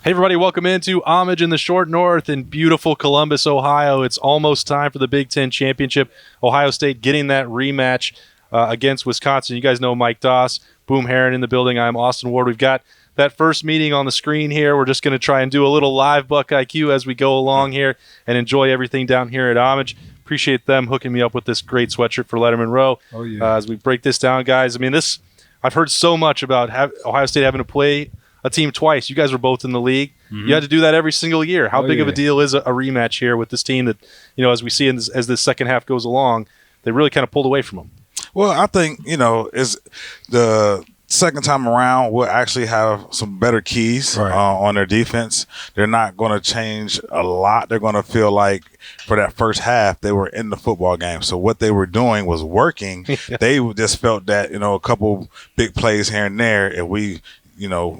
Hey everybody, welcome into Homage in the Short North in beautiful Columbus, Ohio. It's almost time for the Big Ten Championship. Ohio State getting that rematch against Wisconsin. You guys know Mike Doss, Boom Herron in the building. I'm Austin Ward. We've got that first meeting on the screen here. We're just going to try and do a little live BuckIQ as we go along here and enjoy everything down here at Homage. Appreciate them hooking me up with this great sweatshirt for Lettermen Row. Oh, yeah. As we break this down, guys. I mean, I've heard so much about Ohio State having to play a team twice. You guys were both in the league. Mm-hmm. You had to do that every single year. How big of a deal is a rematch here with this team that, as we see as the second half goes along, they really kind of pulled away from them? Well, I think, is the second time around we'll actually have some better keys on their defense. They're not going to change a lot. They're going to feel like for that first half they were in the football game. So what they were doing was working. They just felt that, a couple big plays here and there, if we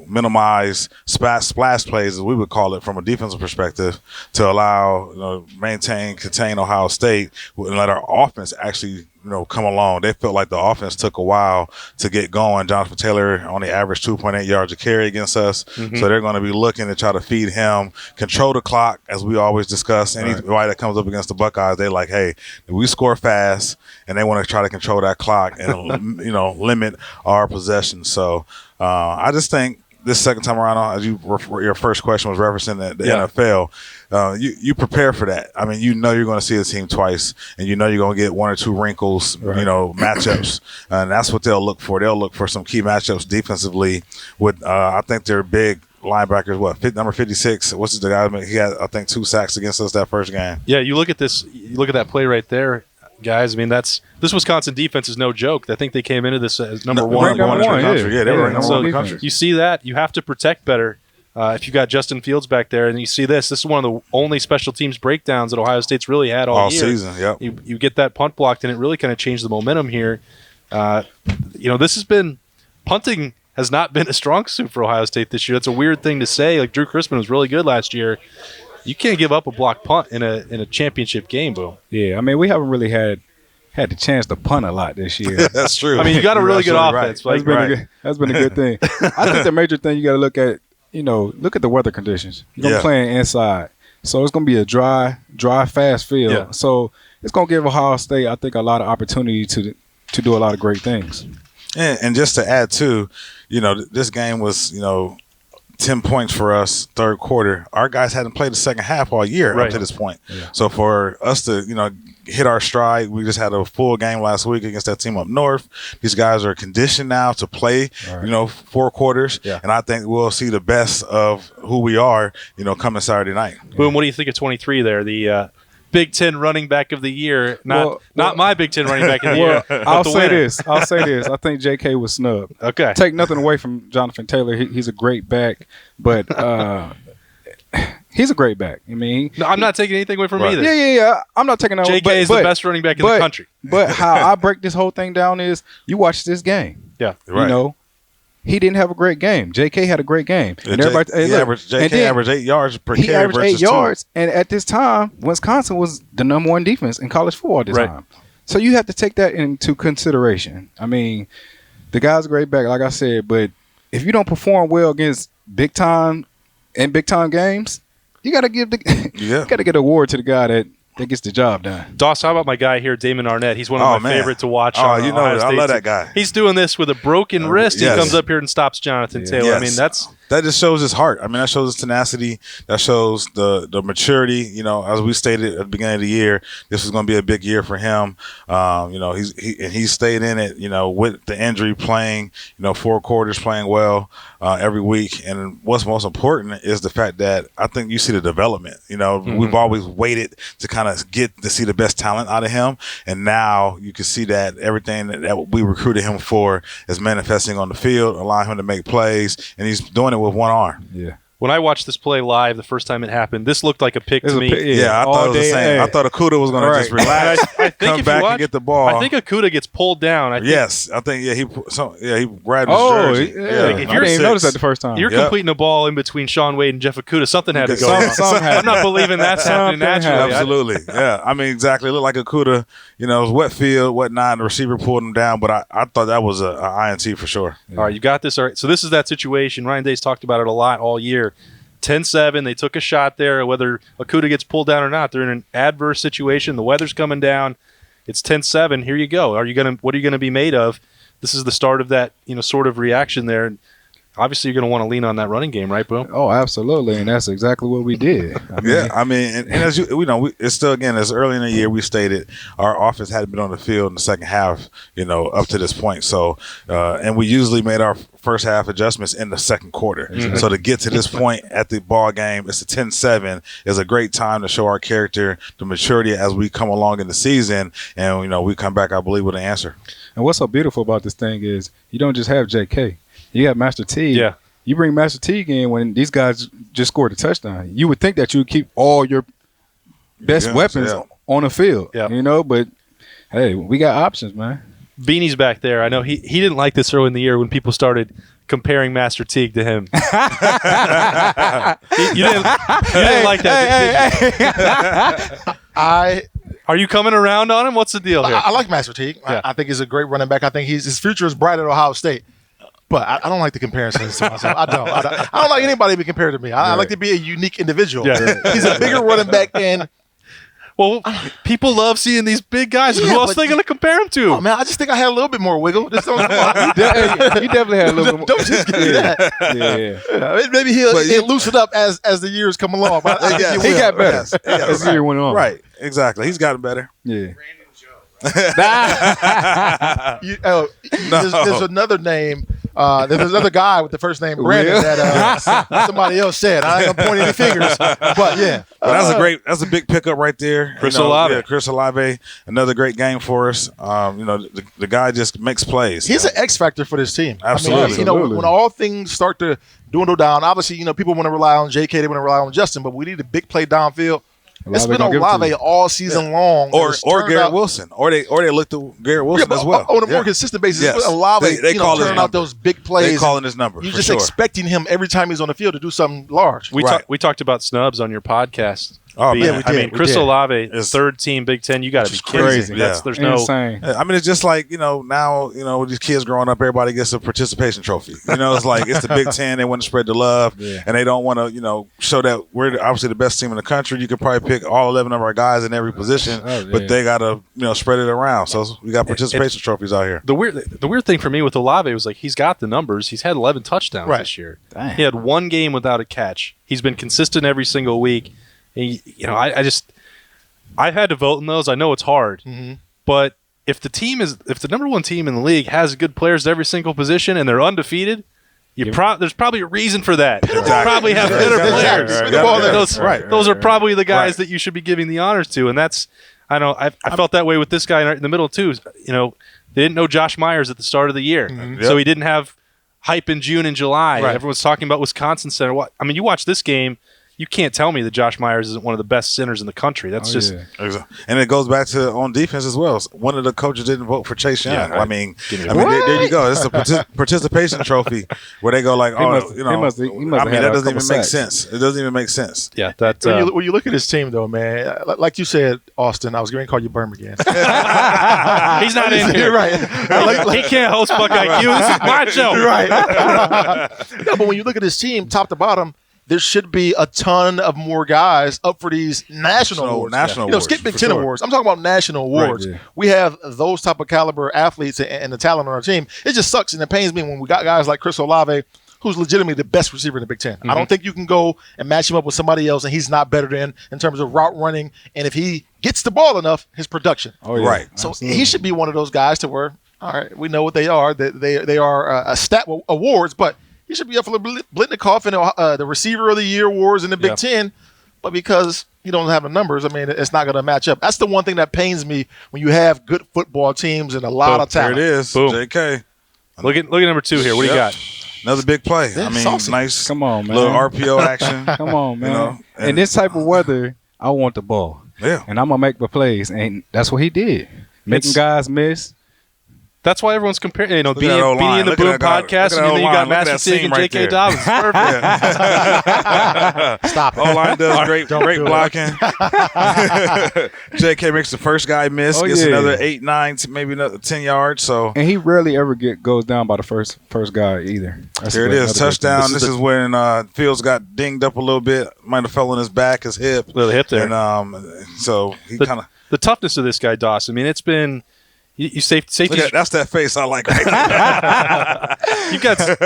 minimize splash plays, as we would call it from a defensive perspective, to allow, contain Ohio State and let our offense actually, come along. They felt like the offense took a while to get going. Jonathan Taylor only averaged 2.8 yards a carry against us. Mm-hmm. So they're going to be looking to try to feed him, control the clock, as we always discuss. Anybody that comes up against the Buckeyes, they're like, hey, we score fast, and they want to try to control that clock and, limit our possession. So I just think this second time around, as your first question was referencing the NFL, you prepare for that. I mean, you're going to see the team twice, and you're going to get one or two wrinkles, matchups, and that's what they'll look for. They'll look for some key matchups defensively with, I think, their big linebackers, number 56. What's the guy? He had, I think, 2 sacks against us that first game. Yeah, you look at this. You look at that play right there, guys. I mean, this Wisconsin defense is no joke. I think they came into this as number one in the country. Yeah, they were number one in the country. You see that? You have to protect better. If you got Justin Fields back there, and you see this is one of the only special teams breakdowns that Ohio State's really had all year. Season. Yep. You get that punt blocked, and it really kind of changed the momentum here. This has been punting has not been a strong suit for Ohio State this year. That's a weird thing to say. Like Drew Chrisman was really good last year. You can't give up a blocked punt in a championship game, Boom. Yeah, I mean, we haven't really had the chance to punt a lot this year. That's true. I mean, you got a really good offense. Right. That's been a good thing. I think the major thing you got to look at, look at the weather conditions. You're playing inside. So it's going to be a dry, fast field. Yeah. So it's going to give Ohio State, I think, a lot of opportunity to do a lot of great things. And just to add, too, this game was, 10 points for us third quarter. Our guys hadn't played the second half all year up to this point. Yeah. So for us to, hit our stride, we just had a full game last week against that team up north. These guys are conditioned now to play, 4 quarters. Yeah. And I think we'll see the best of who we are, coming Saturday night. Boom, what do you think of 23 there? The Big Ten running back of the year. Not my Big Ten running back of the year. I'll say this. I think JK was snubbed. Okay. Take nothing away from Jonathan Taylor. He's a great back, but he's a great back. I mean, I'm not taking anything away from either. Yeah. I'm not taking that away. JK is the best running back in the country. But how I break this whole thing down is you watch this game. Yeah. Right. He didn't have a great game. JK had a great game. And JK averaged 8 yards per carry. He averaged 8 yards. And at this time, Wisconsin was the number one defense in college football at this time. So you have to take that into consideration. I mean, the guy's a great back, like I said, but if you don't perform well against big time games, you got to give you got to get an award to the guy that gets the job done. Doss, how about my guy here, Damon Arnett? He's one of my favorite to watch. I love that guy. He's doing this with a broken wrist. Yes. He comes up here and stops Jonathan Taylor. Yes. I mean, that just shows his heart. I mean, that shows his tenacity. That shows the maturity. As we stated at the beginning of the year, this was going to be a big year for him. He stayed in it. With the injury, playing 4 quarters, playing well every week. And what's most important is the fact that I think you see the development. We've always waited to kind of get to see the best talent out of him, and now you can see that everything that we recruited him for is manifesting on the field, allowing him to make plays, and he's doing it with one arm. Yeah. When I watched this play live the first time it happened, this looked like a pick to me. I thought it was the same. I thought Okudah was going to just relax, come back and get the ball. I think Okudah gets pulled down. I think he grabbed his jersey. If I didn't even notice that the first time. You're completing a ball in between Shaun Wade and Jeff Okudah. Something had to go on. I'm not believing that's happening naturally. Absolutely. I mean, exactly. It looked like Okudah, it was wet field, whatnot. The receiver pulled him down, but I thought that was an INT for sure. All right, you got this. All right, so this is that situation. Ryan Day's talked about it a lot all year. 10-7. They took a shot there. Whether Okudah gets pulled down or not, they're in an adverse situation. The weather's coming down. It's 10-7. Here you go. What are you going to be made of? This is the start of that, sort of reaction there. Obviously, you're going to want to lean on that running game, right, Boom? Oh, absolutely, and that's exactly what we did. And as it's still, again, as early in the year we stated, our offense hadn't been on the field in the second half, up to this point. So, and we usually made our first half adjustments in the second quarter. Mm-hmm. So to get to this point at the ball game, it's a 10-7, is a great time to show our character, the maturity as we come along in the season, and we come back, I believe, with an answer. And what's so beautiful about this thing is you don't just have J.K. You got Master Teague. Yeah. You bring Master Teague in when these guys just scored a touchdown. You would think that you would keep all your best weapons on the field. Yeah. But hey, we got options, man. Beanie's back there. I know he didn't like this early in the year when people started comparing Master Teague to him. you didn't like that. Are you coming around on him? What's the deal here? I like Master Teague. Yeah. I think he's a great running back. I think his future is bright at Ohio State. But I don't like the comparisons to myself. I don't like anybody to be compared to me. I like to be a unique individual. Yeah. He's a bigger running back than. Well, people love seeing these big guys. Who else are they going to compare him to? Oh, man, I just think I had a little bit more wiggle. Just don't, you definitely had a little bit more. Don't just give me that. Yeah. Maybe he'll loosen up as the years come along. But he got better as the year went on. Right, exactly. He's gotten better. Yeah. There's another name. There's another guy with the first name Brandon that somebody else said. I ain't gonna point any fingers, but yeah. But that's a big pickup right there. Chris Olave. Yeah, Chris Olave, another great game for us. The guy just makes plays. He's an X factor for this team. Absolutely. I mean, when all things start to dwindle down, obviously, people want to rely on J.K., they want to rely on Justin, but we need a big play downfield. It's been Olave all season long. Or Garrett Wilson. Or they looked at Garrett Wilson as well. On a more consistent basis. Olave they turning out those big plays. They calling his number. You're just expecting him every time he's on the field to do something large. We talked about snubs on your podcast. Oh, man. I mean, Chris Olave, third team Big Ten, you got to be crazy. There's insane. I mean, it's just like, now, with these kids growing up, everybody gets a participation trophy. It's like it's the Big Ten. They want to spread the love, and they don't want to, show that we're obviously the best team in the country. You could probably pick all 11 of our guys in every position, but they got to, spread it around. So we got participation trophies out here. The weird thing for me with Olave was like he's got the numbers. He's had 11 touchdowns this year. Dang. He had one game without a catch. He's been consistent every single week. I've had to vote in those. I know it's hard, but if the number one team in the league has good players at every single position and they're undefeated, there's probably a reason for that. They probably have better players. Those are probably the guys that you should be giving the honors to, and that's I felt that way with this guy in the middle too. They didn't know Josh Myers at the start of the year, so he didn't have hype in June and July. Right. Everyone's talking about Wisconsin Center. I mean, you watch this game. You can't tell me that Josh Myers isn't one of the best centers in the country. That's and it goes back to on defense as well. One of the coaches didn't vote for Chase Young. Right. I mean, there you go. It's a participation trophy where they go like, that doesn't even make sense. It doesn't even make sense. Yeah, that. When you look at this team, though, man, like you said, Austin, I was going to call you Berm again. He's not in here, right? He can't host BuckIQ. This is my show, right? No, but when you look at this team, top to bottom, there should be a ton of more guys up for these national awards. Skip Big Ten awards. I'm talking about national awards. Right, yeah. We have those type of caliber athletes and the talent on our team. It just sucks and it pains me when we got guys like Chris Olave, who's legitimately the best receiver in the Big Ten. I don't think you can go and match him up with somebody else and he's not better than in terms of route running. And if he gets the ball enough, his production. Oh, yeah. Right. So he should be one of those guys to where, all right, we know what they are. They are a stat awards, but he should be up for the Blitnikoff and the Receiver of the Year awards in the Big Ten, but because you don't have the numbers, I mean, it's not going to match up. That's the one thing that pains me when you have good football teams and a lot of talent. There it is. Boom. JK. Look at number 2 here. What do you got? Another big play. Yeah, I mean, saucy. nice. Come on, man. Little RPO action. Come on, man. In this type of weather, I want the ball. Yeah. And I'm going to make the plays. And that's what he did. Making guys miss. That's why everyone's comparing. You know, Look at that Beanie O-line. and the Look at Boom that guy. podcast, Look at and then you that got O-line. Look at Master that Sig seam and right J.K. there. Dobbins. Perfect. Stop it. O-line does great blocking. J.K. makes the first guy miss, gets another 8, 9, maybe another 10 yards. So, and he rarely ever goes down by the first guy either. There it is, touchdown. This is when Fields got dinged up a little bit, might have fell on his back, his hip, little hip there, and so he kind of the toughness of this guy, Doss. I mean, it's been you safety. That's that face I like right now.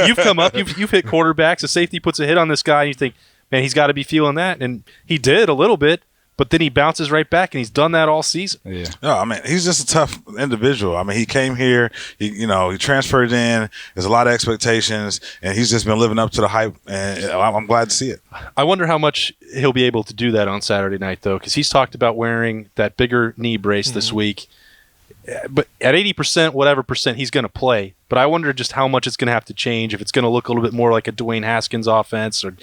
You've come up, you've hit quarterbacks. A safety puts a hit on this guy, and you think, man, he's got to be feeling that, and he did a little bit. But then he bounces right back, and he's done that all season. Yeah. No, I mean, he's just a tough individual. I mean, he came here, he transferred in. There's a lot of expectations, and he's just been living up to the hype, and I'm glad to see it. I wonder how much he'll be able to do that on Saturday night, though, because he's talked about wearing that bigger knee brace this week. But at 80%, whatever percent, he's going to play. But I wonder just how much it's going to have to change, if it's going to look a little bit more like a Dwayne Haskins offense, or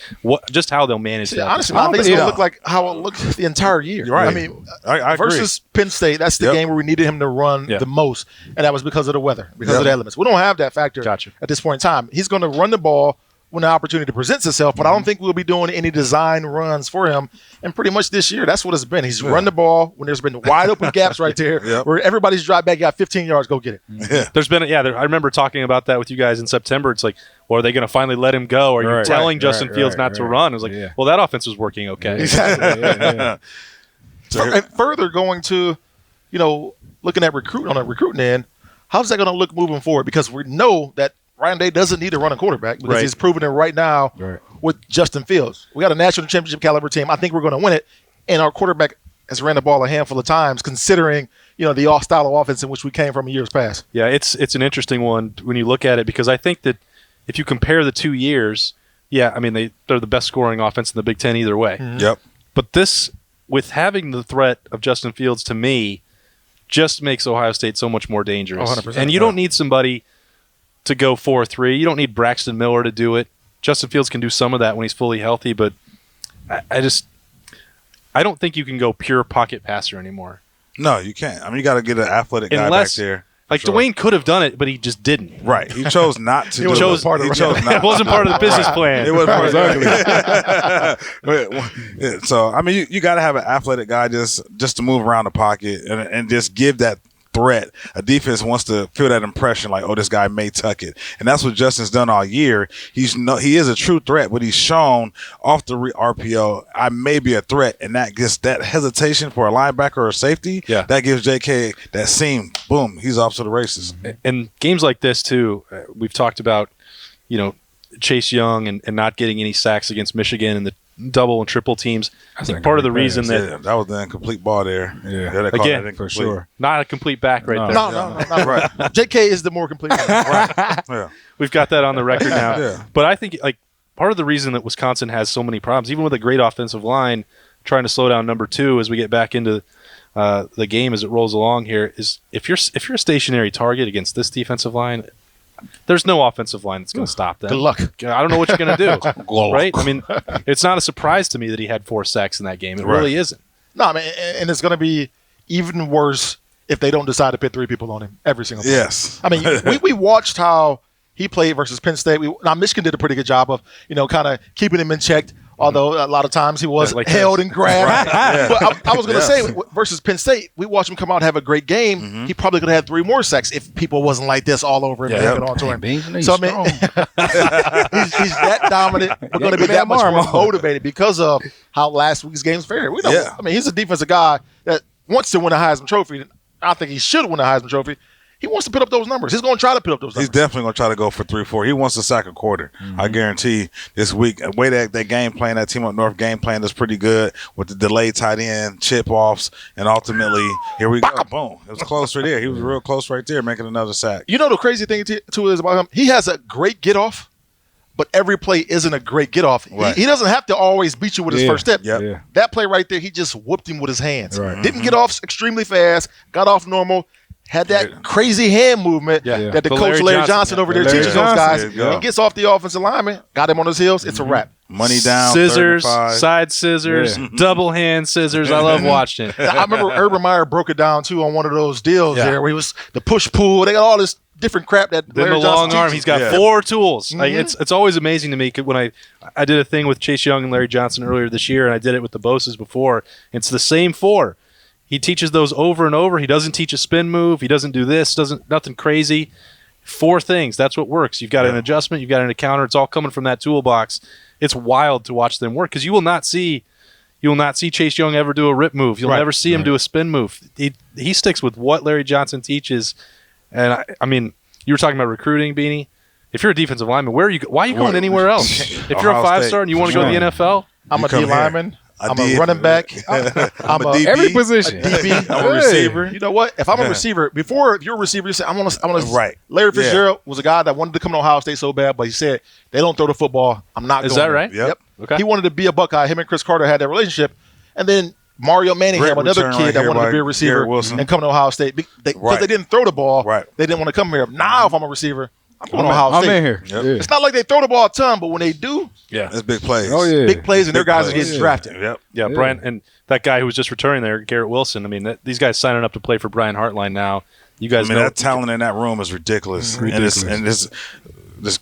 just how they'll manage that. Honestly, I think it's going to look like how it looked the entire year. You're right. I mean, I versus Penn State, that's the game where we needed him to run the most, and that was because of the weather, because of the elements. We don't have that factor at this point in time. He's going to run the ball when the opportunity presents itself, but I don't think we'll be doing any design runs for him. And pretty much this year, that's what it's been. He's run the ball when there's been wide open gaps right there where everybody's drive back, got 15 yards, go get it. Yeah. There's been, I remember talking about that with you guys in September. It's like, well, are they going to finally let him go? Or are you telling Justin Fields not to run? I was like, well, that offense was working okay. Exactly. And further going to, looking at recruiting end, how's that going to look moving forward? Because we know that Ryan Day doesn't need to run a quarterback because he's proven it right now with Justin Fields. We got a national championship caliber team. I think we're going to win it. And our quarterback has ran the ball a handful of times, considering the style of offense in which we came from in years past. Yeah, it's an interesting one when you look at it, because I think that if you compare the 2 years, I mean they're the best scoring offense in the Big Ten either way. Mm-hmm. Yep. But this, with having the threat of Justin Fields, to me, just makes Ohio State so much more dangerous. 100%. And you don't need somebody to go 4-3. You don't need Braxton Miller to do it. Justin Fields can do some of that when he's fully healthy, but I don't think you can go pure pocket passer anymore. No, you can't. I mean, you got to get an athletic guy back there. Like Dwayne could have done it, but he just didn't. Right. He chose not to. It wasn't part of the business plan. It wasn't exactly. So, I mean, you got to have an athletic guy just to move around the pocket and just give that threat. A defense wants to feel that impression, like, oh, this guy may tuck it, and that's what Justin's done all year. He is a true threat, but he's shown off the RPO, I may be a threat, and that gets that hesitation for a linebacker or a safety. Yeah, that gives JK that seam. Boom, he's off to the races. And games like this too, we've talked about, Chase Young and not getting any sacks against Michigan and the double and triple teams. I think part of the reason that was the incomplete ball there. Yeah, again, for sure, not a complete back right there. No, not right. JK is the more complete one. Right. Yeah. We've got that on the record now. Yeah. But I think part of the reason that Wisconsin has so many problems, even with a great offensive line, trying to slow down number 2 as we get back into the game as it rolls along here, is if you're a stationary target against this defensive line, there's no offensive line that's going to stop that. Good luck. I don't know what you're going to do. Right? I mean, it's not a surprise to me that he had 4 sacks in that game. It really isn't. No, I mean, and it's going to be even worse if they don't decide to put 3 people on him every single time. Yes. I mean, we watched how he played versus Penn State. Now, Michigan did a pretty good job of, kind of keeping him in check. Although a lot of times he was held and grabbed. But I was going to say, versus Penn State, we watched him come out and have a great game. Mm-hmm. He probably could have had 3 more sacks if people wasn't like this all over him and hanging on to him. So, I mean, he's that dominant. We're going to be that much more motivated because of how last week's games fared. We know, I mean, he's a defensive guy that wants to win a Heisman Trophy. I think he should win a Heisman Trophy. He wants to put up those numbers. He's going to try to put up those numbers. He's definitely going to try to go for 3-4. He wants to sack a quarter. Mm-hmm. I guarantee this week. The way that game plan, that Team Up North game plan is pretty good with the delayed tight end, chip offs, and ultimately, here we go. Boom. It was close right there. He was real close right there, making another sack. The crazy thing, too, is about him, he has a great get-off, but every play isn't a great get-off. Right. He doesn't have to always beat you with his first step. Yep. Yeah. That play right there, he just whooped him with his hands. Right. Didn't get off extremely fast, got off normal, had that crazy hand movement that the coach Larry Johnson over there teaches those guys. He gets off the offensive lineman, got him on his heels. It's a wrap. Money down, scissors, side scissors, double hand scissors. I love watching it. I remember Urban Meyer broke it down too on one of those deals there where he was the push pull. They got all this different crap that then Larry the long Johnson arm. teaches. He's got 4 tools. Like, it's always amazing to me when I did a thing with Chase Young and Larry Johnson earlier this year, and I did it with the Boses before. It's the same 4. He teaches those over and over. He doesn't teach a spin move. He doesn't do this. Nothing crazy. 4 things. That's what works. You've got an adjustment. You've got an counter. It's all coming from that toolbox. It's wild to watch them work because you will not see Chase Young ever do a rip move. You'll never see him do a spin move. He sticks with what Larry Johnson teaches. And I mean, you were talking about recruiting, Beanie. If you're a defensive lineman, why are you going anywhere else? If you're a 5-star and you want to go to the NFL, I'm a D lineman. I'm a running back. I'm a DB. Every position. A DB. I'm a receiver. You know what? If I'm a receiver, if you're a receiver, you say, I'm gonna. Right. Larry Fitzgerald was a guy that wanted to come to Ohio State so bad, but he said, they don't throw the football. I'm not going. Is that right? Yep. Okay. He wanted to be a Buckeye. Him and Chris Carter had that relationship. And then Mario Manningham, another kid that wanted to be a receiver and come to Ohio State. Because they didn't throw the ball, they didn't want to come here. Now, if I'm a receiver, I'm going to Ohio State. I'm in here. Yep. Yeah. It's not like they throw the ball a ton, but when they do, it's big plays. Oh, yeah. big plays, and their guys are getting drafted. Yep. Yeah, Brian, and that guy who was just returning there, Garrett Wilson. I mean, these guys signing up to play for Brian Hartline now. You guys know that talent in that room is ridiculous. And this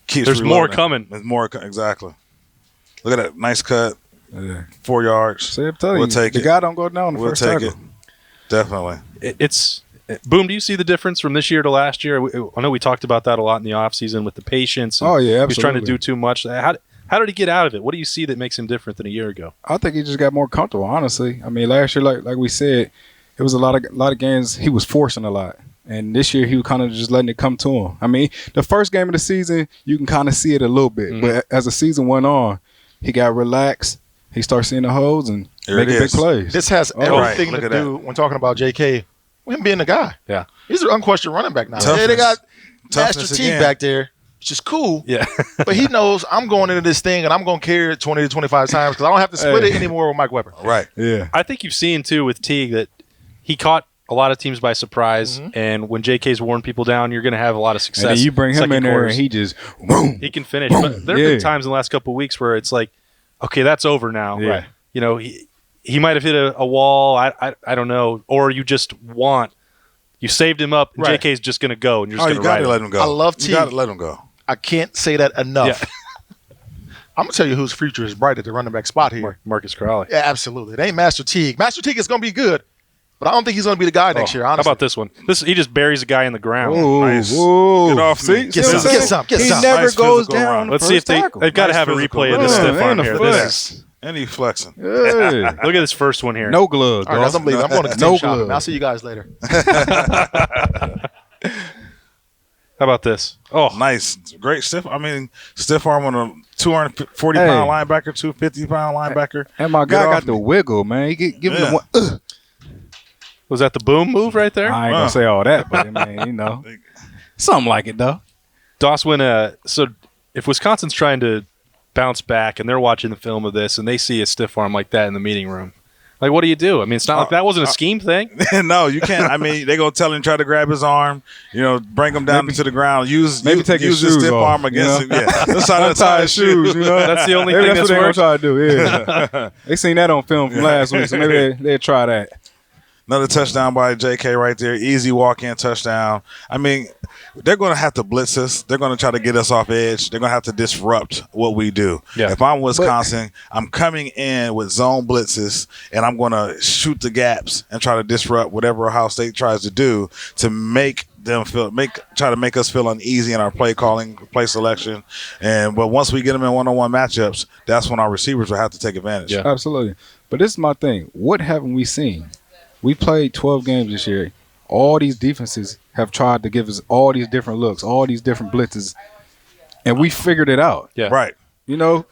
keeps There's reloading. more coming. There's more exactly. Look at that nice cut. 4 yards. See, I'm telling we'll you, take the it. guy don't go down the We'll first take tackle. it. Definitely. Boom, do you see the difference from this year to last year? I know we talked about that a lot in the offseason with the patience. Oh, yeah, absolutely. He's trying to do too much. How did he get out of it? What do you see that makes him different than a year ago? I think he just got more comfortable, honestly. I mean, last year, like we said, it was a lot of games he was forcing a lot. And this year, he was kind of just letting it come to him. I mean, the first game of the season, you can kind of see it a little bit. But as the season went on, he got relaxed. He started seeing the holes and making big plays. This has everything to do, when talking about J.K., with him being the guy. Yeah. He's an unquestioned running back now. Toughness. They got Toughness Master T again. back there, which is cool. Yeah. But he knows I'm going into this thing, and I'm going to carry it 20 to 25 times because I don't have to split it anymore with Mike Weber. Right. Yeah. I think you've seen, too, with Teague that he caught a lot of teams by surprise, and when JK's worn people down, you're going to have a lot of success. And then you bring him in there, and he just boom. He can finish. But there have been times in the last couple of weeks where it's like, okay, that's over now. Yeah. Right. You know, he might have hit a wall. I don't know. Or you just you saved him up, and JK's just going to go, and you're just going to ride to let him go. I love T. You got to let him go. I can't say that enough. Yeah. I'm going to tell you whose future is bright at the running back spot here. Marcus Crowley. Yeah, absolutely. It ain't Master Teague. Master Teague is going to be good, but I don't think he's going to be the guy next year, honestly. How about this one? He just buries a guy in the ground. Ooh, Nice. ooh. Get off me. Get some. He some. never Nice goes physical down. run. Let's see if they've got to have a replay of this stiff arm here. And he's flexing. Hey. Look at this first one here. No gloves. All right, guys, I'm leaving. I'm going to No continue shopping. gloves. I'll see you guys later. How about this? Oh, Nice. Great stiff. I mean, stiff arm on a 240-pound linebacker, 250-pound linebacker. And my guy got the wiggle, man. He give him the one. was that the boom move right there? I ain't gonna say all that, but I mean, something like it though. Doss, so if Wisconsin's trying to bounce back and they're watching the film of this and they see a stiff arm like that in the meeting room, like, what do you do? I mean, it's not like that wasn't a scheme thing. No, you can't. I mean, they gonna tell him try to grab his arm, bring him down to the ground. Use take his his shoes stiff off, arm against him. Yeah, that's how Untie his shoes. That's the only Maybe thing that's that's what they gonna worked. try to do. Yeah, they seen that on film from last week, so maybe they'll try that. Another touchdown by JK right there. Easy walk-in touchdown. I mean, they're going to have to blitz us. They're going to try to get us off edge. They're going to have to disrupt what we do. Yeah. If I'm Wisconsin, I'm coming in with zone blitzes, and I'm going to shoot the gaps and try to disrupt whatever Ohio State tries to do to make them try to make us feel uneasy in our play calling, play selection. But once we get them in one-on-one matchups, that's when our receivers will have to take advantage. Yeah. Absolutely. But this is my thing. What haven't we seen? We played 12 games this year. All these defenses have tried to give us all these different looks, all these different blitzes, and we figured it out. Yeah. Right.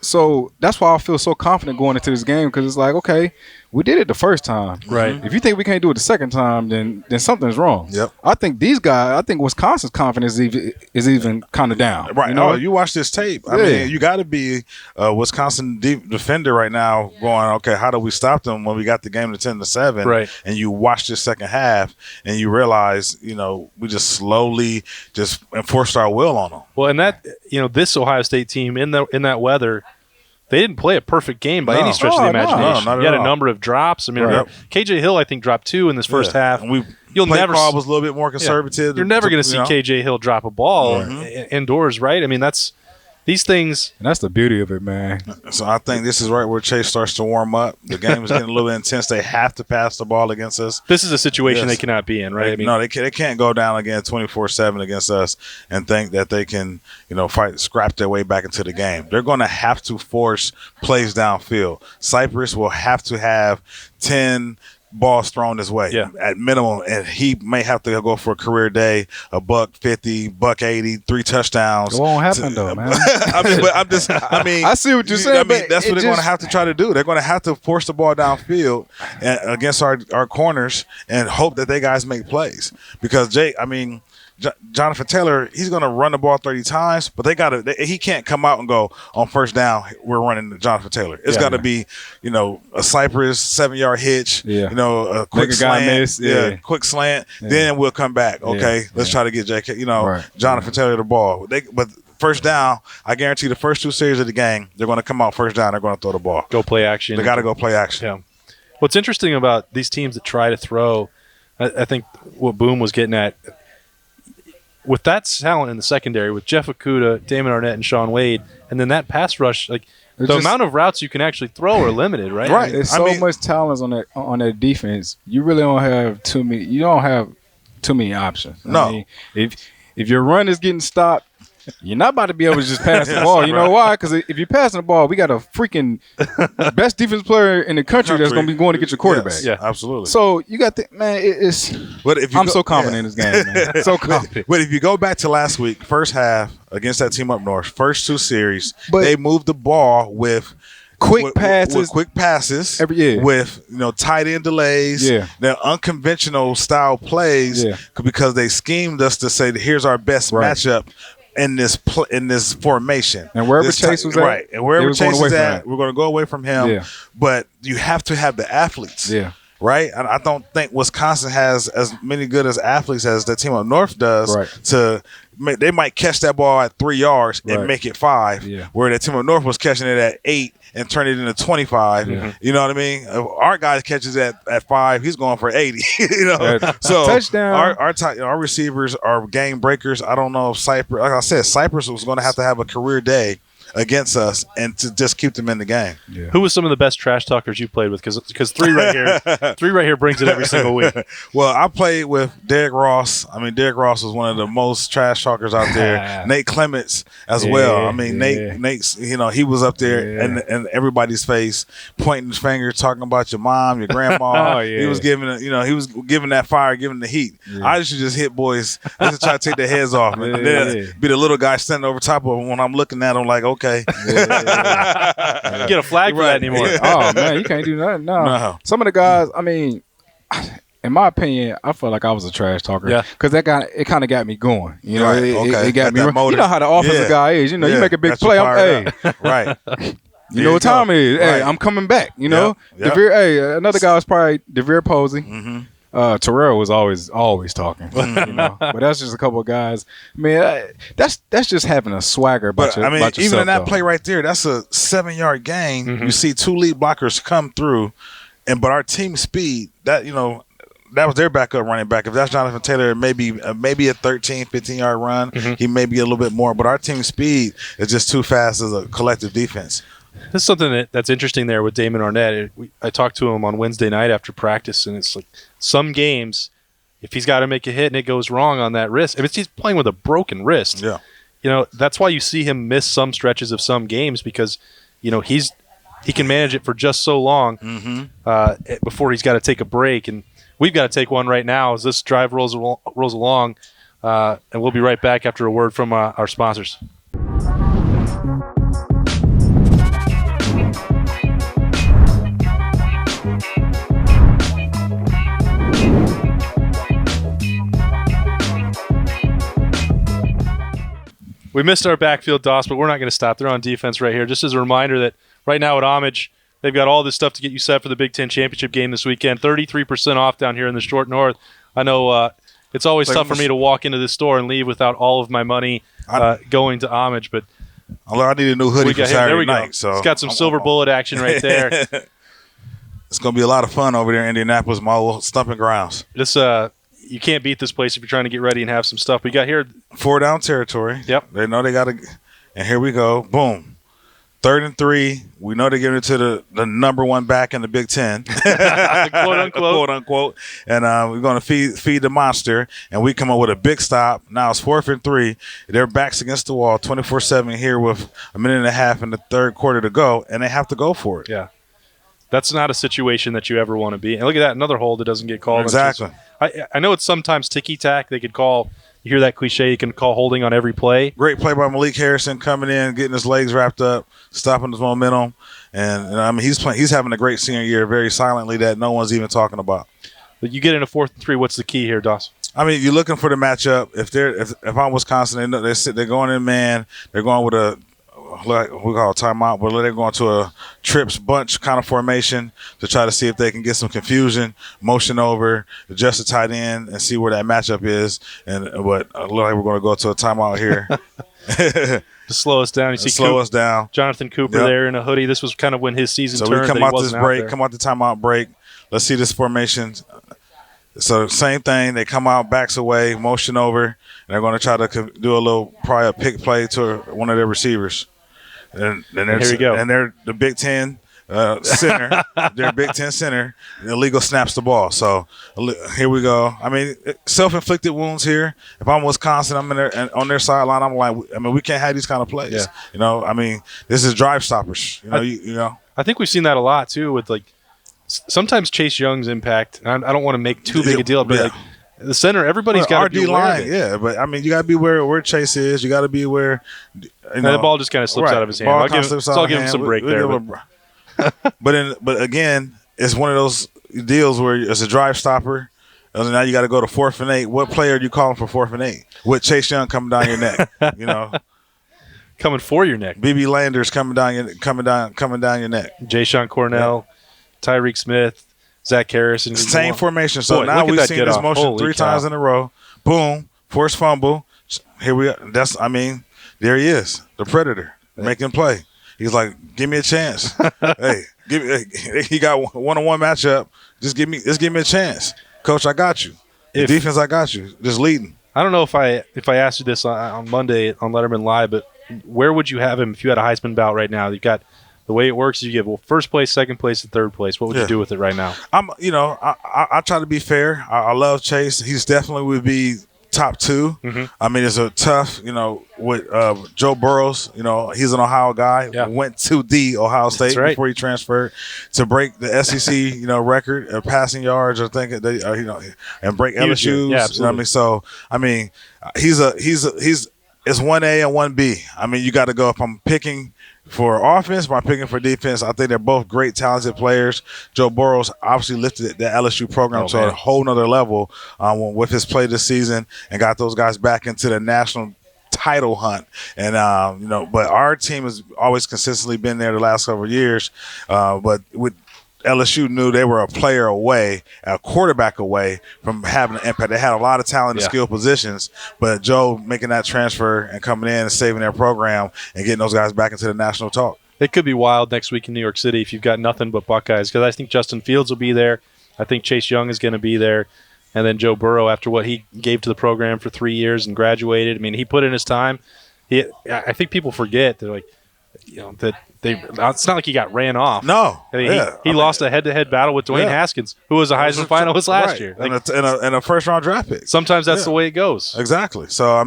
So that's why I feel so confident going into this game, because it's like, okay, we did it the first time. Right. If you think we can't do it the second time, then something's wrong. Yep. I think Wisconsin's confidence is even kind of down. Right. You watch this tape. I mean, you got to be a Wisconsin defender right now going, okay, how do we stop them when we got the game to 10-7? Right. And you watch this second half and you realize, we just slowly just enforced our will on them. Well, and that this Ohio State team in that weather, they didn't play a perfect game by any stretch of the imagination. No, you had a number of drops. I mean, KJ Hill, I think, dropped 2 in this first half. And You'll never call was a little bit more conservative. You're never going to see KJ Hill drop a ball indoors, right? I mean, that's these things. And that's the beauty of it, man. So I think this is right where Chase starts to warm up. The game is getting a little intense. They have to pass the ball against us. This is a situation they cannot be in, right? No, they can't go down again 24/7 against us and think that they can, scrap their way back into the game. They're going to have to force plays downfield. Cypress will have to have 10 balls thrown his way at minimum, and he may have to go for a career day, $150, $180, 3 touchdowns. It won't happen though, man. I see what you're saying. That's what they're going to have to try to do. They're going to have to force the ball downfield against our corners and hope that they guys make plays. Because Jonathan Taylor, he's going to run the ball 30 times, but he can't come out and go on first down, we're running Jonathan Taylor. It's got to be, a Cypress 7-yard hitch, a quick slant, quick slant. Then we'll come back. Okay, let's try to get Jonathan Taylor the ball. But first down, I guarantee the first 2 series of the game, they're going to come out first down. They're going to throw the ball. Go play action. They got to go play action. Yeah. What's interesting about these teams that try to throw, I think what Boom was getting at, with that talent in the secondary, with Jeff Okudah, Damon Arnett, and Sean Wade, and then that pass rush, the amount of routes you can actually throw are limited, right? Right. There's so much talent on that defense. You really don't have too many. You don't have too many options. I mean, if your run is getting stopped, you're not about to be able to just pass the ball. You know why? Because if you're passing the ball, we got a freaking best defense player in the country that's going to be going to get your quarterback. Yes, yeah, absolutely. So you got I'm so confident in this game, man. So confident. But if you go back to last week, first half against that team up north, first 2 series, they moved the ball with quick passes, with tight end delays, they're unconventional style plays because they schemed us to say, here's our best matchup in this formation. And wherever Chase was at, and wherever Chase is at, we're going to go away from him. Yeah. But you have to have the athletes. Yeah. Right? I don't think Wisconsin has as many good as athletes as the team up north does. Right. They might catch that ball at 3 yards and make it 5, where the team up north was catching it at 8 and turn it into 25. Yeah. You know what I mean? If our guy catches at 5, he's going for 80. So touchdown. Our receivers are game breakers. I don't know if Cypress, like I said, Cypress was going to have a career day against us and to just keep them in the game. Yeah. Who was some of the best trash talkers you played with? Because 3 right here brings it every single week. Well, I played with Derek Ross. I mean, Derek Ross was one of the most trash talkers out there. Nate Clements as well. I mean, Nate's, he was up there and everybody's face, pointing his finger, talking about your mom, your grandma. He was giving he was giving that fire, giving the heat. I used to just hit boys. I used to try to take their heads off. And then be the little guy standing over top of them when I'm looking at them like, okay. You get a flag for that anymore. Oh man, you can't do nothing. No. Some of the guys, I mean, in my opinion, I felt like I was a trash talker. Yeah. Because it kind of got me going. It got me. You know how the offensive guy is. You make a big play. Right. You know what time it is. Hey, I'm coming back. DeVere, another guy was probably DeVere Posey. Mm-hmm. Terrell was always talking, but that's just a couple of guys. Man, that's just having a swagger. But even in that play right there, that's a 7-yard gain. Mm-hmm. You see 2 lead blockers come through, but our team speed that was their backup running back. If that's Jonathan Taylor, maybe a 13, 15-yard run, he may be a little bit more. But our team speed is just too fast as a collective defense. This is something that's interesting there with Damon Arnett. I talked to him on Wednesday night after practice, and it's like some games, if he's got to make a hit and it goes wrong on that wrist, if he's playing with a broken wrist, that's why you see him miss some stretches of some games because, he can manage it for just so long before he's got to take a break. And we've got to take one right now as this drive rolls along, and we'll be right back after a word from our sponsors. We missed our backfield, Doss, but we're not going to stop. They're on defense right here. Just as a reminder that right now at Homage, they've got all this stuff to get you set for the Big Ten Championship game this weekend. 33% off down here in the Short North. I know it's always tough for me to walk into this store and leave without all of my money going to Homage, but Although I need a new hoodie for Saturday night. So it's got some silver bullet action right there. It's going to be a lot of fun over there in Indianapolis, my old stomping grounds. This you can't beat this place if you're trying to get ready and have some stuff. We got here 4 down territory. Yep. They know they got to, and here we go. Boom. 3rd and 3. We know they're giving it to the number 1 back in the Big Ten, quote unquote. Quote unquote. And we're going to feed the monster, and we come up with a big stop. Now it's 4th and 3. Their backs against the wall, 24-7 here with a minute and a half in the third quarter to go, and they have to go for it. Yeah. That's not a situation that you ever want to be. And look at that, another hold that doesn't get called. Exactly. I know it's sometimes ticky-tack. They could call, you hear that cliche, you can call holding on every play. Great play by Malik Harrison coming in, getting his legs wrapped up, stopping his momentum. And I mean, he's having a great senior year very silently that no one's even talking about. But you get into 4th and 3, what's the key here, Doss? I mean, you're looking for the matchup. If I'm Wisconsin, they're going in man. They're going with a, like we call it timeout, but they're going to a trips bunch kind of formation to try to see if they can get some confusion, motion over, adjust the tight end, and see where that matchup is. But it looks like we're going to go to a timeout here. To slow us down. You see us down. Jonathan Cooper there in a hoodie. This was kind of when his season turned. So we come out this break, come out the timeout break. Let's see this formation. So same thing. They come out, backs away, motion over, and they're going to try to do probably a pick play to one of their receivers. And here we go. And they're the Big Ten center. Their Big Ten center. Illegal snaps the ball. So here we go. I mean, self-inflicted wounds here. If I'm Wisconsin, I'm in there and on their sideline. I'm like, I mean, we can't have these kind of plays. Yeah. You know, I mean, this is drive stoppers. You know. I think we've seen that a lot too with like sometimes Chase Young's impact. I don't want to make too big a deal, but like the center, everybody's got to be aware. Yeah, but I mean, you got to be where Chase is. You got to be where. The ball just kind of slips out of his hand. I'll give him some break there. But again, it's one of those deals where it's a drive stopper, and now you got to go to 4th and 8. What player are you calling for 4th and 8? With Chase Young coming down your neck, you know, coming for your neck. BB Landers coming down your neck. Jay-Sean Cornell, Tyreek Smith, Zach Harrison. Same formation. So now we've seen this motion 3 times in a row. Boom, forced fumble. Here we are. There he is, the predator, making play. He's like, give me a chance. Hey, he got one-on-one matchup. Just give me a chance. Coach, I got you. Defense, I got you. Just leading. I don't know if I asked you this on Monday on Lettermen Live, but where would you have him if you had a Heisman bout right now? You got the way it works is you give first place, second place, and third place. What would you do with it right now? I try to be fair. I love Chase. He's definitely would be top 2. Mm-hmm. I mean, it's a tough, with Joe Burrows, he's an Ohio guy, went to the Ohio State before he transferred to break the SEC, record of passing yards, or think and break LSU's. Yeah, absolutely. So, he's it's 1A and 1B. I mean, you got to go if I'm picking for offense, by picking for defense. I think they're both great, talented players. Joe Burrows obviously lifted the LSU program to a whole nother level with his play this season and got those guys back into the national title hunt. And, but our team has always consistently been there the last couple of years. But with LSU knew they were a player away, a quarterback away from having an impact. They had a lot of talent in skill positions, but Joe making that transfer and coming in and saving their program and getting those guys back into the national talk. It could be wild next week in New York City if you've got nothing but Buckeyes, because I think Justin Fields will be there. I think Chase Young is going to be there. And then Joe Burrow, after what he gave to the program for 3 years and graduated, I mean, he put in his time. I think people forget, they're like, that it's not like he got ran off. No. He lost a head-to-head battle with Dwayne Haskins, who was a Heisman finalist last year. Like, and a first-round draft pick. Sometimes that's the way it goes. Exactly. So,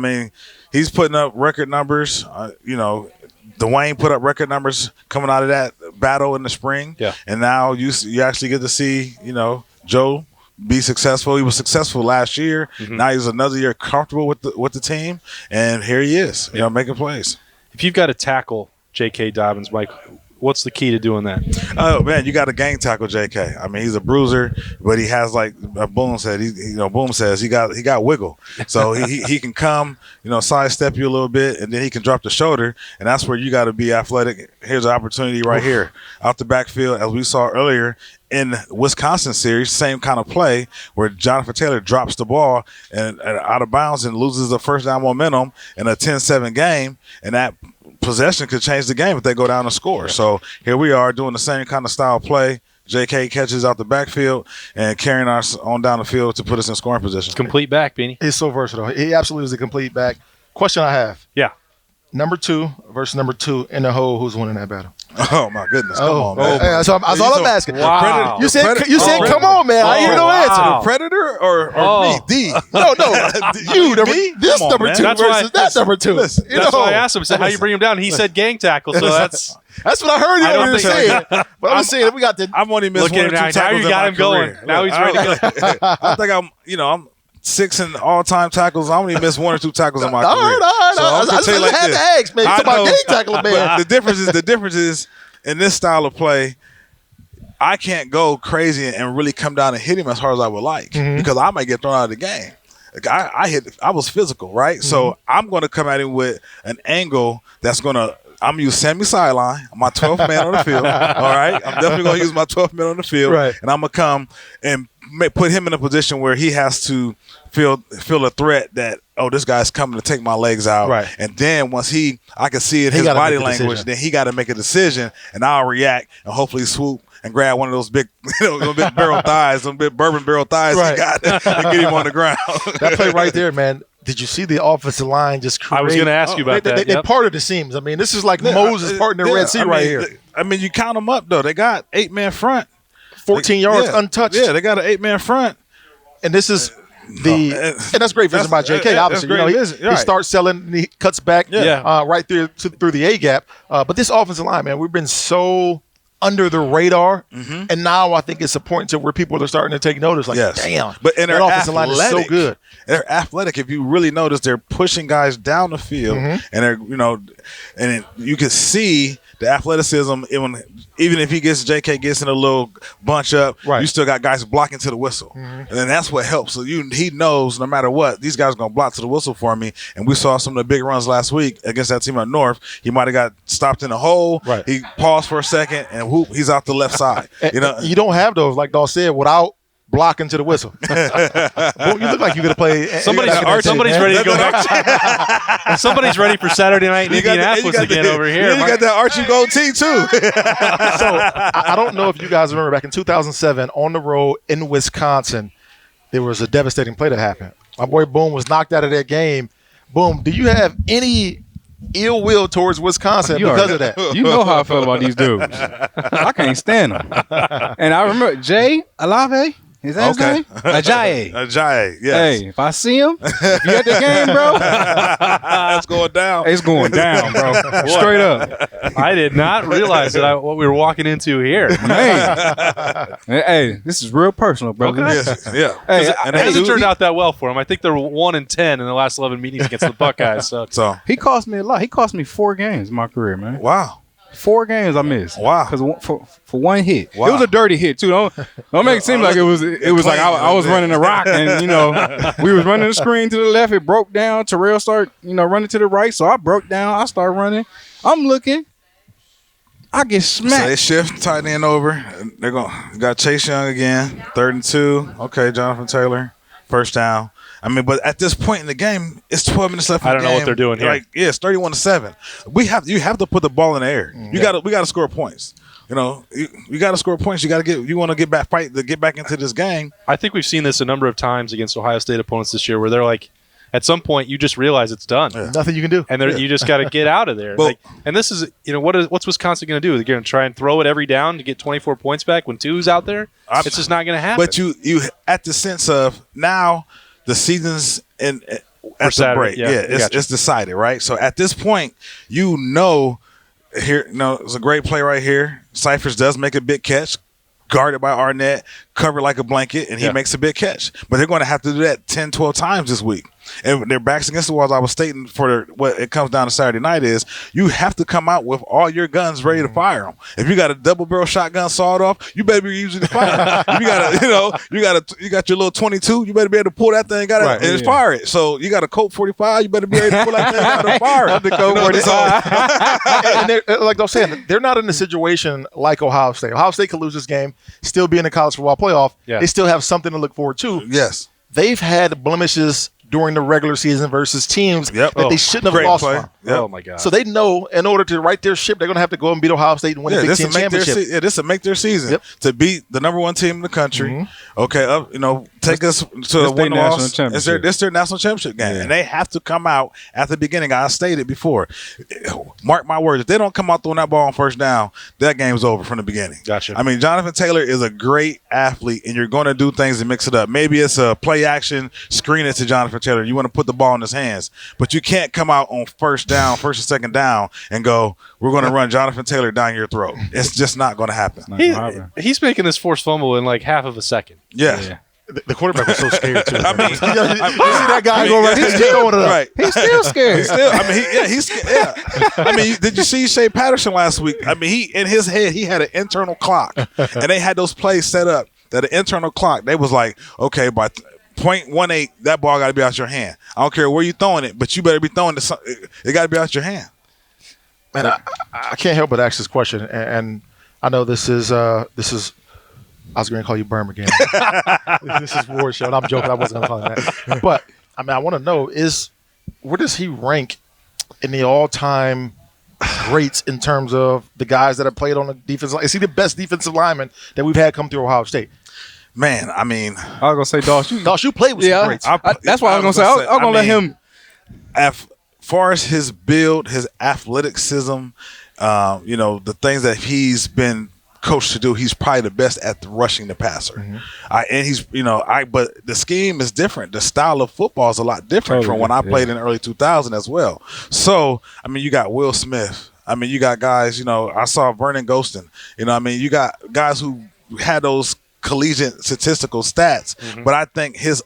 he's putting up record numbers. Dwayne put up record numbers coming out of that battle in the spring. Yeah. And now you actually get to see, Joe be successful. He was successful last year. Mm-hmm. Now he's another year comfortable with the team. And here he is, making plays. If you've got to tackle J.K. Dobbins, Mike, what's the key to doing that? Oh man, you got to gang tackle J.K. He's a bruiser, but he has, like Boom said. Boom says he got wiggle, so he can come, sidestep you a little bit, and then he can drop the shoulder, and that's where you got to be athletic. Here's an opportunity right here, out the backfield, as we saw earlier in Wisconsin series, same kind of play where Jonathan Taylor drops the ball and out of bounds and loses the first down momentum in a 10-7 game, and that possession could change the game if they go down and score. So here we are doing the same kind of style play. JK catches out the backfield and carrying us on down the field to put us in scoring position. Complete back, Beanie. He's so versatile. He absolutely is a complete back. Question I have. Yeah. Number 2 versus number 2 in the hole. Who's winning that battle? Oh my goodness! Come on, man. That's all I'm asking. Wow. You said, come on, man. I hear no answer. The Predator or me? D. No. You, me? This Come on, number man. 2 That's versus that number 2. Listen, That's why I asked him. I said, how you bring him down? He said gang tackle. So that's what I heard you I don't over there think- saying. But I'm saying we got the. I've only missed Look one or at two him now. tackles Now you in got my him going. career. Now he's ready to go. I think I'm 6 in all-time tackles. I only missed 1 or 2 tackles in my career. All right. So I'm I gonna tell you like had this. to ask, man. You I talking about know, gang tackling, man. but the difference is in this style of play, I can't go crazy and really come down and hit him as hard as I would like because I might get thrown out of the game. Like I was physical, right? So I'm going to come at him with an angle that's going to. I'm going to use Sammy sideline, my 12th man on the field. All right, I'm definitely going to use my 12th man on the field, Right. and I'm going to come and put him in a position where he has to feel a threat that this guy's coming to take my legs out, Right. And then once I can see it He his gotta body make a language, decision. then he got to make a decision, and I'll react and hopefully swoop and grab one of those big, those big barrel thighs, some big bourbon barrel thighs Right. he got, and get him on the ground. That play right there, man. Did you see the offensive line just create? I was going to ask you about that. They parted the seams. I mean, this is like Moses parting the Red Sea right here. I mean, you count them up though. They got 8-man front, 14 yards untouched. Yeah, they got an 8-man front. And this is and that's great vision by JK. that's Obviously, great vision, he right. starts selling, and he cuts back, right through the A gap. But this offensive line, man, we've been so under the radar, and now I think it's a point to where people are starting to take notice. Like, damn, but and that offensive line is so good. They're athletic. If you really notice, they're pushing guys down the field, and they're and you can see the athleticism. Even if JK gets in a little bunch up, you still got guys blocking to the whistle, and then that's what helps. So he knows no matter what, these guys are gonna block to the whistle for me. And we saw some of the big runs last week against that team up north. He might have got stopped in a hole. Right. He paused for a second and whoop, he's out the left side. You don't have those, like Doss said, without blocking to the whistle. Well, you look like you're gonna play. Somebody's ready to go back. Somebody's ready for Saturday night in Indianapolis again over here. You got that Archie goatee too. So I don't know if you guys remember back in 2007 on the road in Wisconsin, there was a devastating play that happened. My boy Boom was knocked out of that game. Boom, do you have any ill will towards Wisconsin because of that? You know how I feel about these dudes. I can't stand them. And I remember Jay Alave. Is that his name? Ajayi. Ajayi, yes. Hey, if I see him, if you at the game, bro, it's going down. It's going down, bro. Straight up. I did not realize what we were walking into here. Man. Hey, this is real personal, brother. Okay. Yes, yeah. Hey, It hasn't turned out that well for him. I think they're 1-10 in the last 11 meetings against the Buckeyes. So he cost me a lot. He cost me 4 games in my career, man. Wow. 4 games I missed. Wow. Because for one hit. Wow. It was a dirty hit, too. Don't make it seem like it was like I was running a rock and, we was running the screen to the left. It broke down. Terrell started, running to the right. So I broke down. I started running. I'm looking. I get smacked. So they shift tight end over. They're got Chase Young again. 3rd and 2. Okay, Jonathan Taylor. First down. I mean, but at this point in the game, it's 12 minutes left in the game. I don't know what they're doing here. Like, it's 31-7. You have to put the ball in the air. We got to score points. You got to score points. You want to get back into this game. I think we've seen this a number of times against Ohio State opponents this year where they're like, at some point, you just realize it's done. Yeah. Nothing you can do. And you just got to get out of there. Well, and this is, what's Wisconsin going to do? They're going to try and throw it every down to get 24 points back when 2's out there? It's just not going to happen. But you at the sense of now the season's at the Saturday, break. It's decided, right? So at this point, here, it's a great play right here. Cyphers does make a big catch, guarded by Arnett, covered like a blanket, and he makes a big catch. But they're going to have to do that 10, 12 times this week. And their backs against the walls, I was stating what it comes down to Saturday night is you have to come out with all your guns ready to fire them. If you got a double barrel shotgun sawed off, you better be using the fire. If you got your little 22, you better be able to pull that thing and fire it. So you got a Colt 45, you better be able to pull that thing out and fire it. The Colt 45. And like I was saying, they're not in a situation like Ohio State. Ohio State could lose this game, still be in the college football playoff. Yeah. They still have something to look forward to. Yes. They've had blemishes during the regular season versus teams that they shouldn't have lost from. Yep. Oh, my God. So they know in order to right their ship, they're going to have to go and beat Ohio State and win the Big Ten championship. This will make their season to beat the number one team in the country. Okay, take us to one national championship. It's their national championship game, and they have to come out at the beginning. I stated before, mark my words, if they don't come out throwing that ball on first down, that game's over from the beginning. Gotcha. I mean, Jonathan Taylor is a great athlete, and you're going to do things to mix it up. Maybe it's a play action, screen it to Jonathan Taylor. You want to put the ball in his hands, but you can't come out on first and second down and go, we're going to run Jonathan Taylor down your throat. It's just not going to happen. He's making this forced fumble in like half of a second. Yeah. The quarterback was so scared too. I mean, you see that guy go right? He's throwing it up. Right. He's still scared. He's scared. Yeah. I mean, did you see Shea Patterson last week? I mean, he in his head he had an internal clock, and they had those plays set up that an internal clock. They was like, okay, by 0.18, that ball got to be out your hand. I don't care where you throwing it, but you better be throwing it. It got to be out your hand. Man, I can't help but ask this question, and I know this is. I was going to call you Berm again. This is War Show, and I'm joking. I wasn't going to call him that. But, I mean, I want to know where does he rank in the all-time greats in terms of the guys that have played on the defensive line? Is he the best defensive lineman that we've had come through Ohio State? Man, I mean. I was going to say, Doss, you played with some greats. That's why I was going to say. I'm going to let him. As far as his build, his athleticism, the things that he's been coach to do, he's probably the best at rushing the passer. And he's, but the scheme is different. The style of football is a lot different from when I played in the early 2000s as well. So, I mean, you got Will Smith. I mean, you got guys, I saw Vernon Ghostin. You got guys who had those collegiate statistical stats, but I think his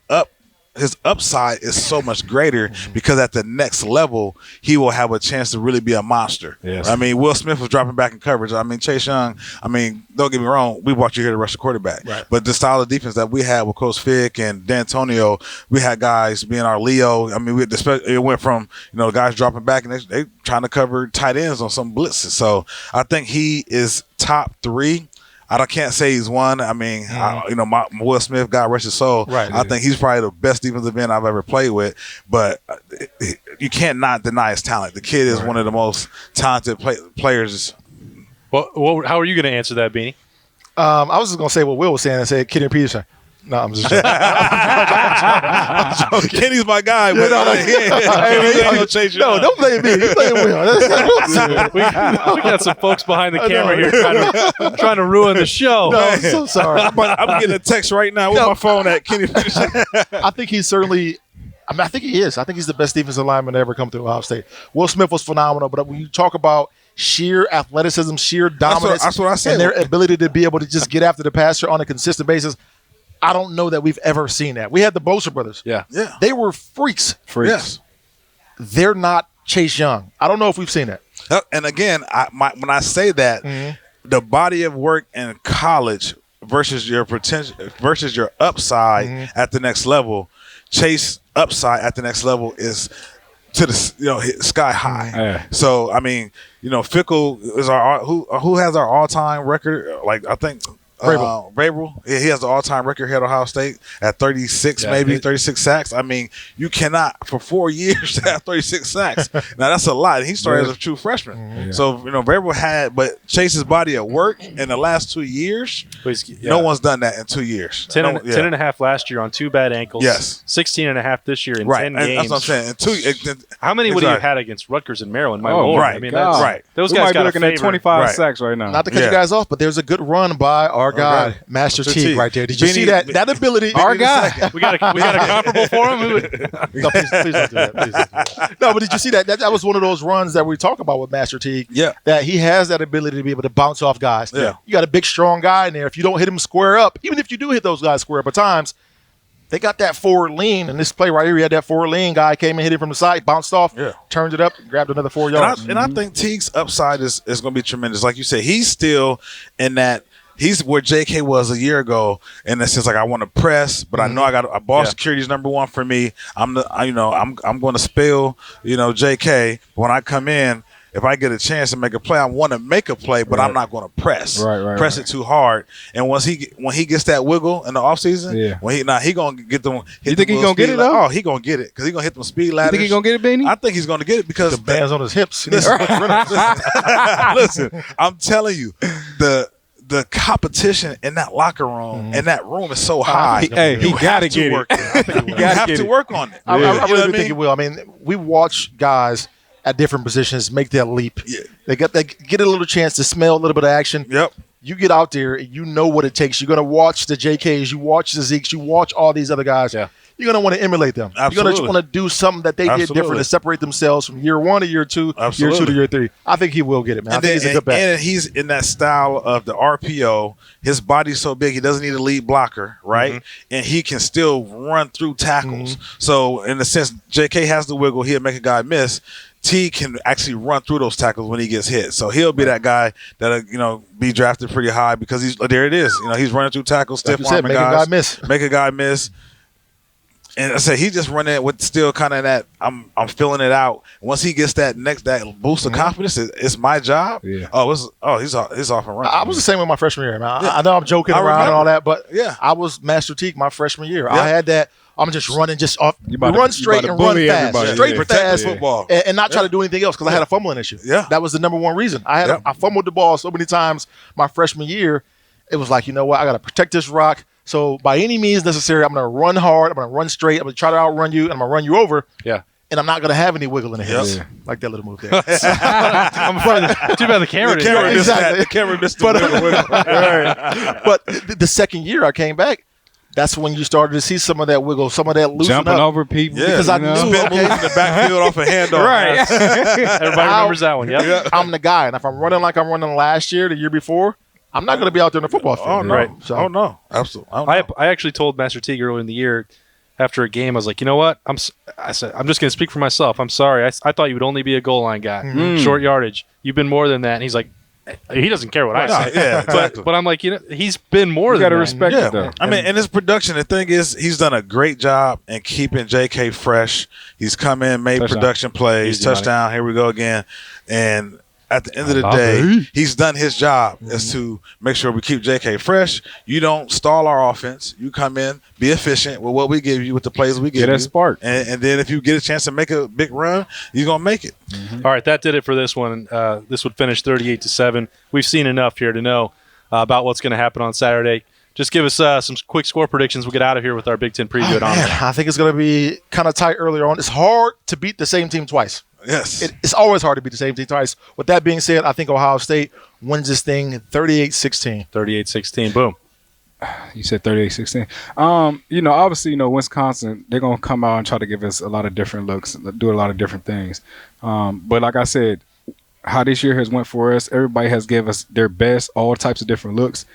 upside is so much greater because at the next level, he will have a chance to really be a monster. Yes. I mean, Will Smith was dropping back in coverage. I mean, Chase Young, don't get me wrong, we brought you here to rush the quarterback. Right. But the style of defense that we had with Coach Fick and D'Antonio, we had guys being our Leo. I mean, it went from, guys dropping back and they trying to cover tight ends on some blitzes. So I think he is top 3. I can't say he's one. I mean, my Will Smith, God rest his soul. Right. I think he's probably the best defensive end I've ever played with. But you can't not deny his talent. The kid is one of the most talented players. Well, how are you going to answer that, Beanie? I was just going to say what Will was saying and say Kenny Peterson. No, I'm just joking. I'm joking. Kenny's my guy, but don't blame me. You blame Will. We got some folks behind the camera here trying to ruin the show. No, I'm so sorry. I'm getting a text right now with my phone at Kenny Peterson. I think he's certainly – I think he is. I think he's the best defensive lineman to ever come through Ohio State. Will Smith was phenomenal, but when you talk about sheer athleticism, sheer dominance, that's what I said. And their ability to be able to just get after the passer on a consistent basis, I don't know that we've ever seen that. We had the Bosa brothers. Yeah. They were freaks. Yes. They're not Chase Young. I don't know if we've seen that. And again, when I say that, the body of work in college versus your potential versus your upside at the next level, Chase upside at the next level is to the sky high. Yeah. So I mean, Fickle is who has our all time record. Like I think. Vrabel. He has the all-time record here at Ohio State at 36, 36 sacks. I mean, you cannot, for 4 years, to have 36 sacks. Now, that's a lot. He started as a true freshman. So, Vrabel had, but Chase's body of work in the last 2 years, no one's done that in 2 years. 10 and a half last year on 2 bad ankles. Yes. 16 and a half this year in 10 games. That's what I'm saying. How many would he have had against Rutgers and Maryland? My Lord. Right. I mean, God. that's, those we guys might got be looking at 25 sacks right now. Not to cut you guys off, but there's a good run by our guy, Master Teague, right there. Did you see that? That ability. Our guy. We got a comparable for him. No, please don't do that. Please don't do that. No, but did you see that? That was one of those runs that we talk about with Master Teague. Yeah. That he has that ability to be able to bounce off guys. Yeah. You got a big, strong guy in there. If you don't hit him square up, even if you do hit those guys square up at times, they got that forward lean. And this play right here, he had that forward lean guy came and hit it from the side, bounced off, turned it up, grabbed another 4 yards. And I think Teague's upside is going to be tremendous. Like you said, he's still in that. He's where JK was a year ago, in the sense like I want to press, but I know I got a ball security is number one for me. I'm going to spell JK. But when I come in, if I get a chance to make a play, I want to make a play, but I'm not going to press it too hard. And when he gets that wiggle in the offseason, he going to get them. You think he's going to get it though? Oh, he going to get it because he's going to hit them speed ladders. You think he's going to get it, Beanie? I think he's going to get it because the bands on his hips. Listen, I'm telling you, the competition in that locker room and that room is so high. He got to get it. You have to work on it. I really think he will. I mean, we watch guys at different positions make that leap. Yeah. They get a little chance to smell a little bit of action. Yep. You get out there, you know what it takes. You're going to watch the JKs, you watch the Zekes, you watch all these other guys. Yeah. You're going to want to emulate them. Absolutely. You're going to want to do something that they did different to separate themselves from year 1 to year 2, year 2 to year 3. I think he will get it, man. I think he's a good bet. And he's in that style of the RPO. His body's so big, he doesn't need a lead blocker, right? Mm-hmm. And he can still run through tackles. Mm-hmm. So, in a sense, JK has the wiggle. He'll make a guy miss. T can actually run through those tackles when he gets hit. So he'll be that guy that'll, be drafted pretty high because there it is. He's running through tackles, stiff arming guys. Make a guy miss. And I said he just running with still kind of that. I'm feeling it out. Once he gets that boost of confidence, it's my job. Yeah. He's off and running. I was the same with my freshman year, man. I know I'm joking around and all that, but I was Master Teak my freshman year. I had that. I'm just running off. Run straight and run fast. Straight and fast. Football. And not try to do anything else because I had a fumbling issue. Yeah. That was the number one reason. I fumbled the ball so many times my freshman year. It was like, you know what? I got to protect this rock. So by any means necessary, I'm going to run hard. I'm going to run straight. I'm going to try to outrun you, and I'm going to run you over. Yeah. And I'm not going to have any wiggle in the hips. Like that little move there. Too bad the camera didn't. The camera missed the wiggle. Right. But the second year I came back, that's when you started to see some of that wiggle, some of that loosen jumping up. over people. Yeah, because I knew moving in the backfield off a handoff. Right. Everybody remembers that one. Yep. I'm the guy, and if I'm running like I'm running last year, the year before, I'm not going to be out there in the football field. Oh no! Right. So, no, absolutely. I actually told Master Teague earlier in the year after a game, I was like, you know what? I said I'm just going to speak for myself. I'm sorry. I thought you would only be a goal line guy, short yardage. You've been more than that. And he's like, he doesn't care what I say. Yeah, exactly. But I'm like, he's been more than that. You got to respect it, though. I mean, and his production, the thing is, he's done a great job in keeping JK fresh. He's come in, made production plays, touchdown. Here we go again. And at the end of the day, he's done his job is to make sure we keep JK fresh. You don't stall our offense. You come in, be efficient with what we give you, with the plays we give you. Get that spark. And then if you get a chance to make a big run, you're going to make it. Mm-hmm. All right, that did it for this one. This would finish 38-7. We've seen enough here to know about what's going to happen on Saturday. Just give us some quick score predictions. We'll get out of here with our Big Ten preview. I think it's going to be kind of tight earlier on. It's hard to beat the same team twice. Yes. It's always hard to beat the same team twice. With that being said, I think Ohio State wins this thing 38-16. 38-16. Boom. You said 38-16. Obviously, Wisconsin, they're going to come out and try to give us a lot of different looks, do a lot of different things. But like I said, how this year has went for us, everybody has given us their best, all types of different looks.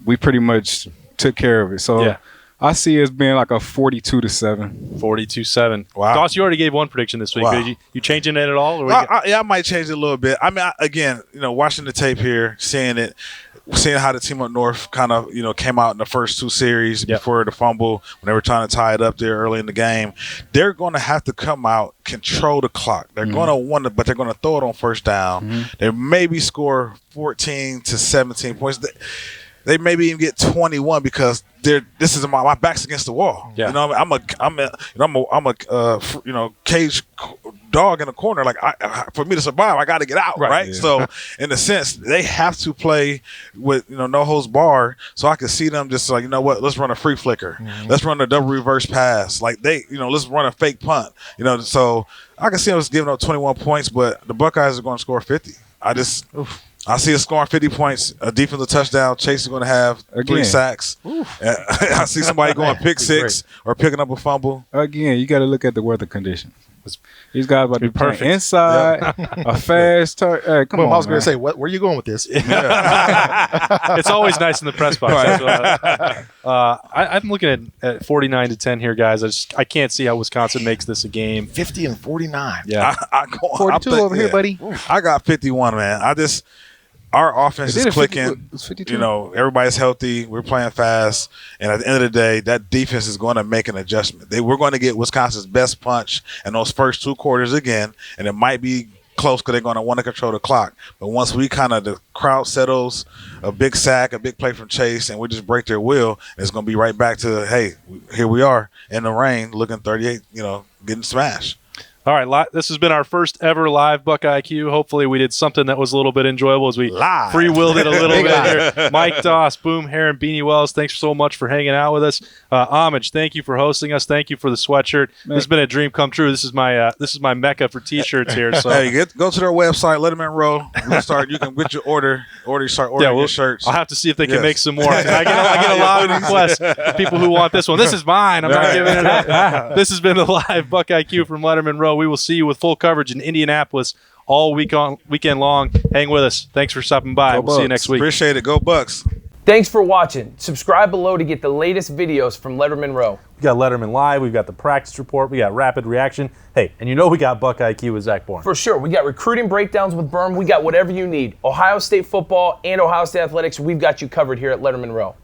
We pretty much took care of it. So I see it as being like a 42-7. 42-7. Wow. Doss, you already gave one prediction this week. Wow. You changing it at all? Or I might change it a little bit. I mean, again, watching the tape here, seeing how the team up north kind of, came out in the first two series before the fumble when they were trying to tie it up there early in the game. They're going to have to come out, control the clock. They're going to want to, but they're going to throw it on first down. They maybe score 14 to 17 points. They maybe even get 21 because this is my back's against the wall. Yeah. I'm a cage dog in the corner. Like for me to survive, I got to get out, right? Yeah. So in a sense, they have to play with no holds barred. So I can see them just like, let's run a free flicker, let's run a double reverse pass, like let's run a fake punt. So I can see them just giving up 21 points, but the Buckeyes are going to score 50. I see us scoring 50 points, a defensive touchdown. Chase is going to have 3 sacks. I see somebody going pick six or picking up a fumble. Again, you got to look at the weather conditions. These guys about to be perfect inside, a fast turn. Hey, come on, I was going to say, where are you going with this? It's always nice in the press box. Right. I'm looking at 49-10 here, guys. I can't see how Wisconsin makes this a game. 50-49. Yeah, 42 over here, buddy. I got 51, man. Our offense is clicking. Everybody's healthy. We're playing fast. And at the end of the day, that defense is going to make an adjustment. We're going to get Wisconsin's best punch in those first 2 quarters again. And it might be close because they're going to want to control the clock. But once we the crowd settles, a big sack, a big play from Chase, and we just break their will, it's going to be right back to, hey, here we are in the rain looking 38, getting smashed. All right, this has been our first ever live BuckIQ. Hopefully we did something that was a little bit enjoyable as we free-willed it a little bit here. Mike Doss, Boom Herron, Beanie Wells, thanks so much for hanging out with us. Homage, thank you for hosting us. Thank you for the sweatshirt. This has been a dream come true. This is my mecca for T-shirts here. So hey, go to their website, Lettermen Row. You can get your order. Start ordering your shirts. I'll have to see if they can make some more. I get a lot of requests from people who want this one. This is mine. I'm not giving it up. This has been the live BuckIQ from Lettermen Row. We will see you with full coverage in Indianapolis all weekend long. Hang with us. Thanks for stopping by. We'll see you next week. Appreciate it. Go Bucks. Thanks for watching. Subscribe below to get the latest videos from Lettermen Row. We got Letterman Live. We've got the practice report. We got rapid reaction. Hey, and we got BuckIQ with Zach Bourne. For sure. We got recruiting breakdowns with Berm. We got whatever you need. Ohio State football and Ohio State athletics. We've got you covered here at Lettermen Row.